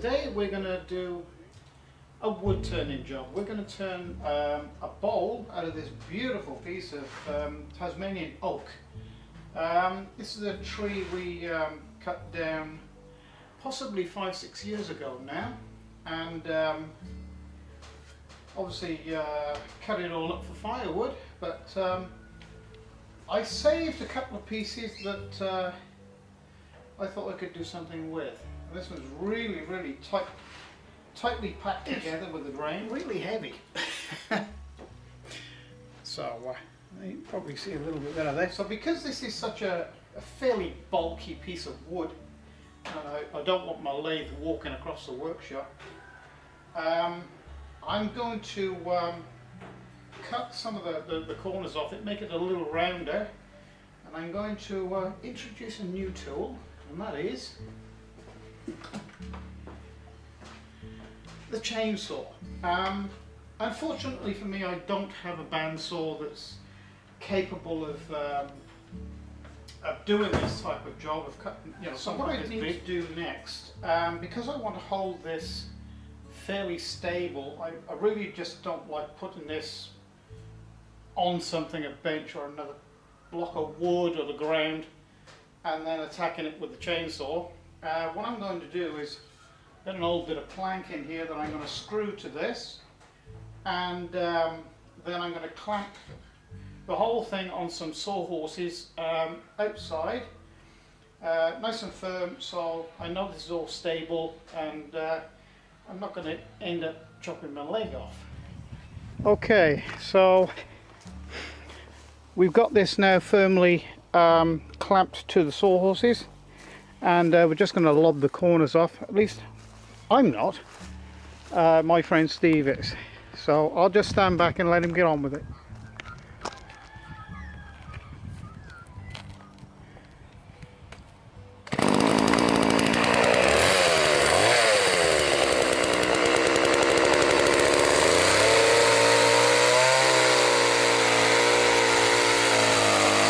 today we're going to do a wood turning job. We're going to turn a bowl out of this beautiful piece of Tasmanian oak. This is a tree we cut down possibly 5-6 years ago now, and obviously cut it all up for firewood, but I saved a couple of pieces that I thought I could do something with. And this one's really tightly packed together with the grain, really heavy. So you can probably see a little bit better there. So because this is such a fairly bulky piece of wood, and I don't want my lathe walking across the workshop, I'm going to cut some of the corners off it, make it a little rounder, and I'm going to introduce a new tool, and that is the chainsaw. Unfortunately for me, I don't have a bandsaw that's capable of doing this type of job, of cutting, so what I need to do next, because I want to hold this fairly stable, I really just don't like putting this on something, a bench or another block of wood or the ground, and then attacking it with the chainsaw. What I'm going to do is get an old bit of plank in here that I'm going to screw to this, and then I'm going to clamp the whole thing on some sawhorses outside, nice and firm, so I know this is all stable, and I'm not going to end up chopping my leg off. Okay, so we've got this now firmly clamped to the sawhorses, and we're just going to lob the corners off. At least I'm not. My friend Steve is. So I'll just stand back and let him get on with it.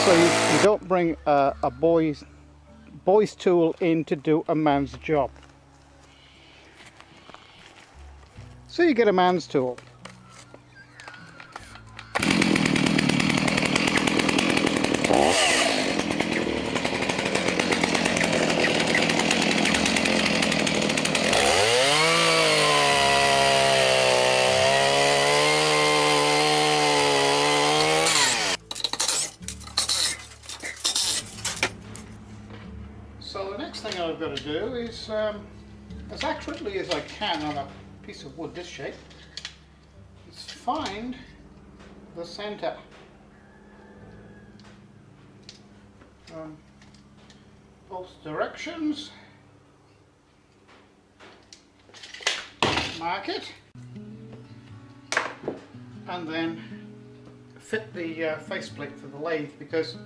So you don't bring a boy's tool in to do a man's job. So you get a man's tool. So the next thing I've got to do is, as accurately as I can on a piece of wood this shape, is find the center. Both directions. Mark it, and then fit the faceplate for the lathe, because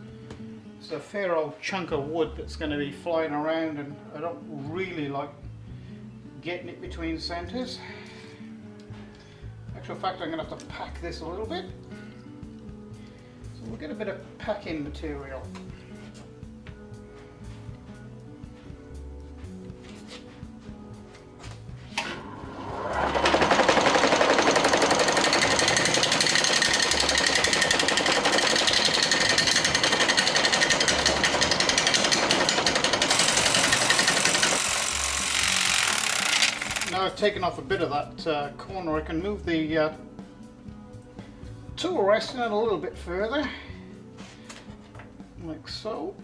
it's a fair old chunk of wood that's going to be flying around, and I don't really like getting it between centres. Actual fact, I'm going to have to pack this a little bit, so we'll get a bit of packing material. Now I've taken off a bit of that corner, I can move the tool rest in a little bit further, like so.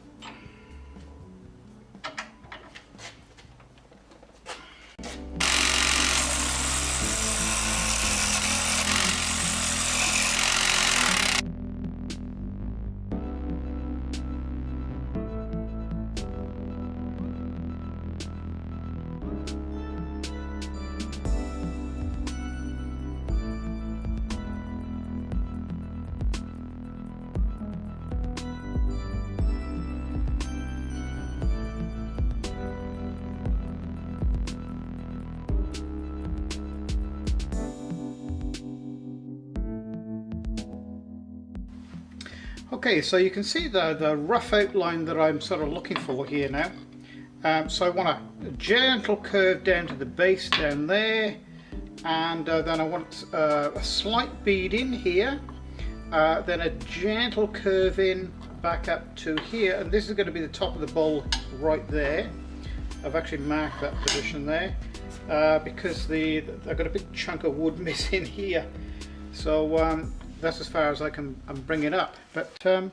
Okay, so you can see the rough outline that I'm sort of looking for here now. So I want a gentle curve down to the base down there, and then I want a slight bead in here, then a gentle curve in back up to here, and this is going to be the top of the bowl right there. I've actually marked that position there because I've got a big chunk of wood missing here, so that's as far as I can bring it up. But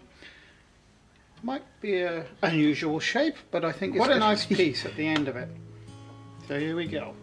might be an unusual shape, but I think it's quite a nice piece at the end of it. So here we go.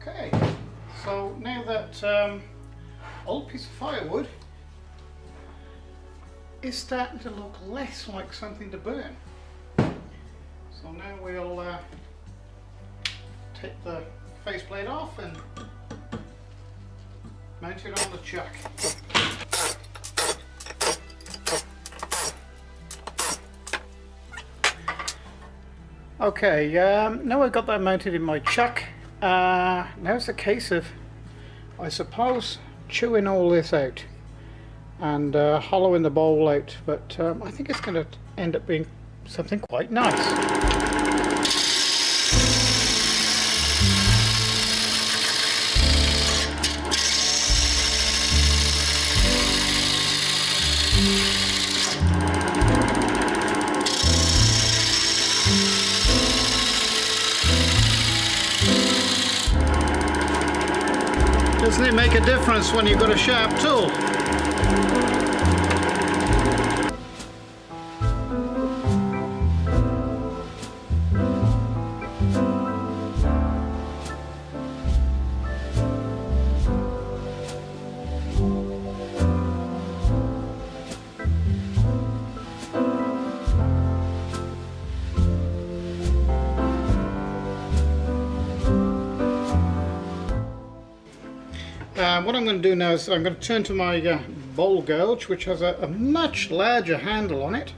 Okay, so now that old piece of firewood is starting to look less like something to burn, so now we'll take the faceplate off and mount it on the chuck. Okay, now I've got that mounted in my chuck. Now it's a case of, I suppose, chewing all this out and hollowing the bowl out, but I think it's going to end up being something quite nice. Doesn't it make a difference when you've got a sharp tool? What I'm going to do now is I'm going to turn to my bowl gouge, which has a much larger handle on it,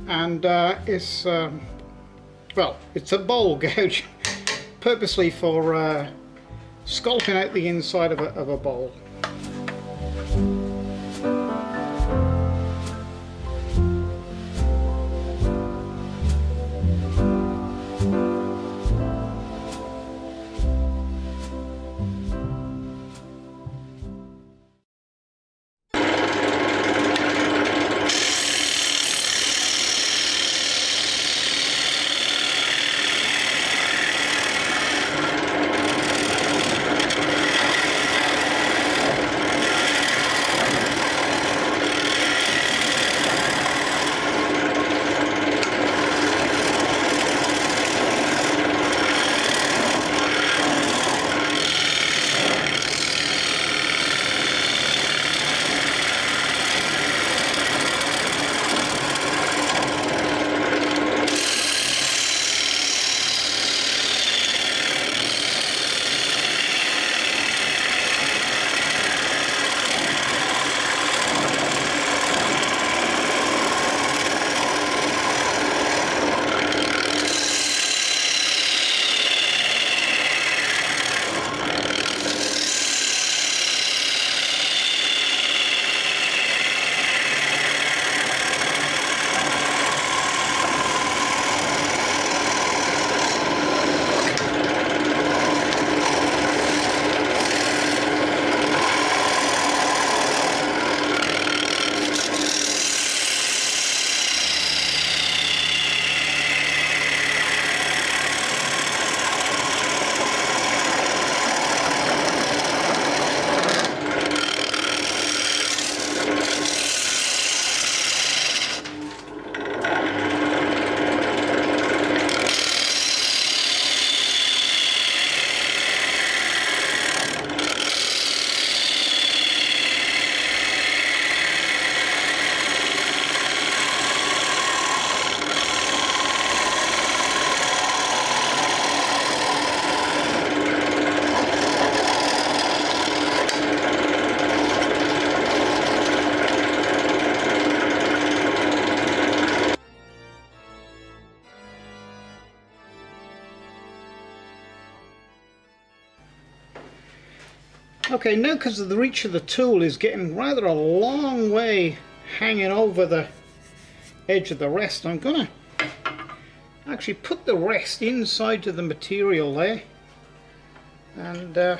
and it's well, it's a bowl gouge purposely for sculpting out the inside of a bowl. Okay, now because of the reach of the tool is getting rather a long way hanging over the edge of the rest, I'm gonna actually put the rest inside of the material there, and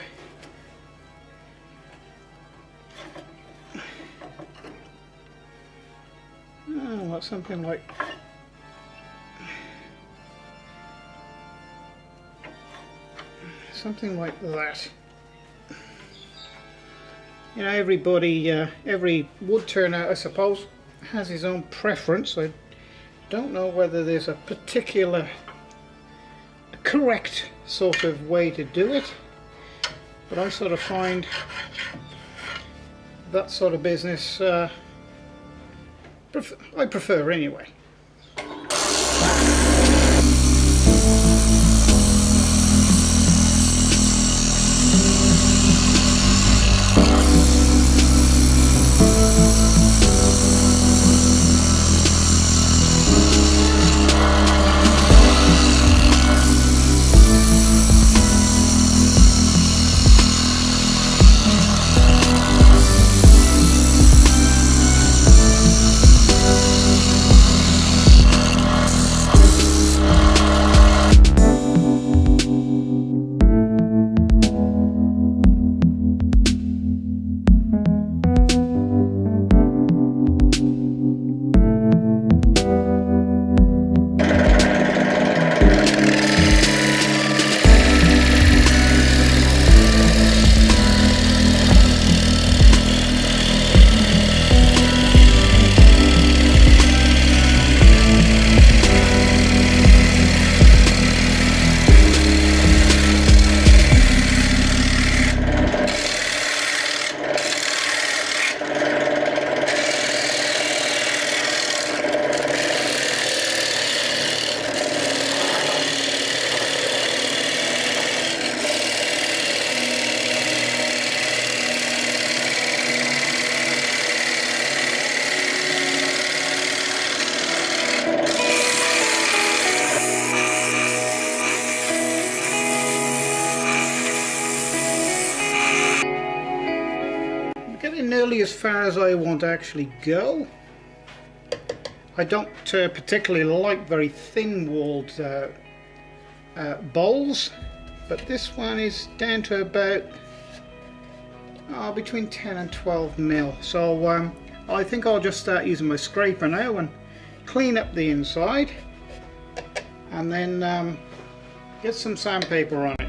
something like that. You know, everybody, every wood turner, I suppose, has his own preference. I don't know whether there's a particular correct sort of way to do it, but I sort of find that sort of business I prefer anyway. Nearly as far as I want to actually go. I don't particularly like very thin walled bowls, but this one is down to about between 10 and 12 mil. So I think I'll just start using my scraper now and clean up the inside, and then get some sandpaper on it.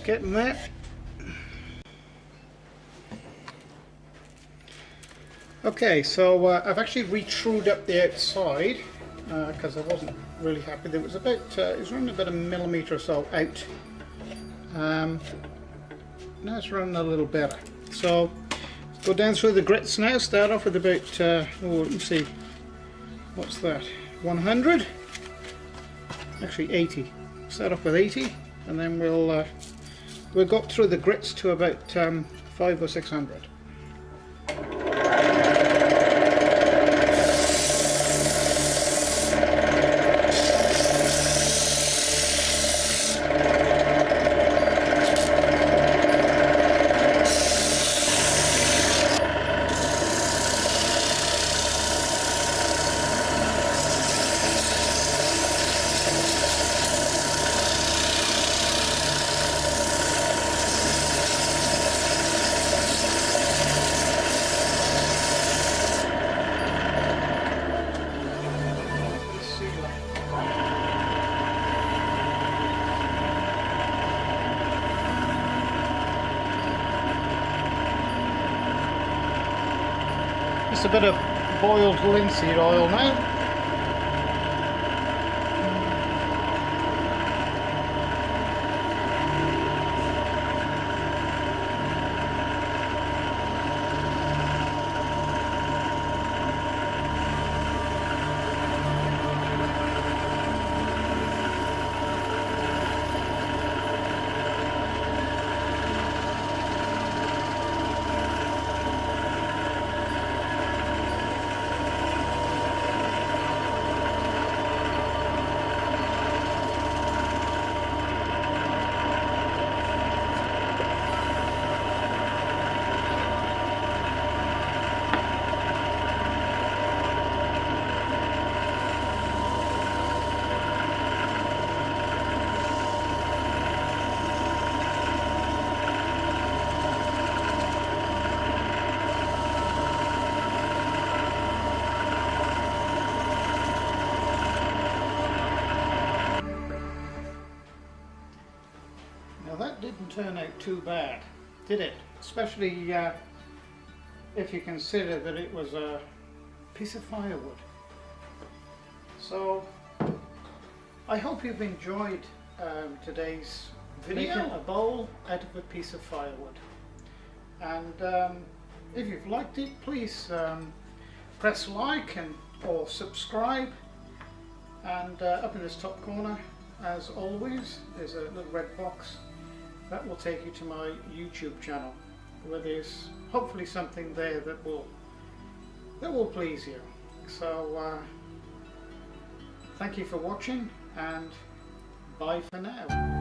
Getting that. Okay, so I've actually retrued up the outside because I wasn't really happy. There was about it was running about a millimetre or so out. Now it's running a little better. So let's go down through the grits now. Start off with about let me see, what's that? 100. Actually 80. Start off with 80, and then we'll go up through the grits to about 500 or 600. just a bit of boiled linseed oil now. That didn't turn out too bad, did it? Especially if you consider that it was a piece of firewood. So I hope you've enjoyed today's video. Making a bowl out of a piece of firewood. And if you've liked it, please press like or subscribe. And up in this top corner, as always, there's a little red box that will take you to my YouTube channel, where there's hopefully something there that will please you. So thank you for watching, and bye for now.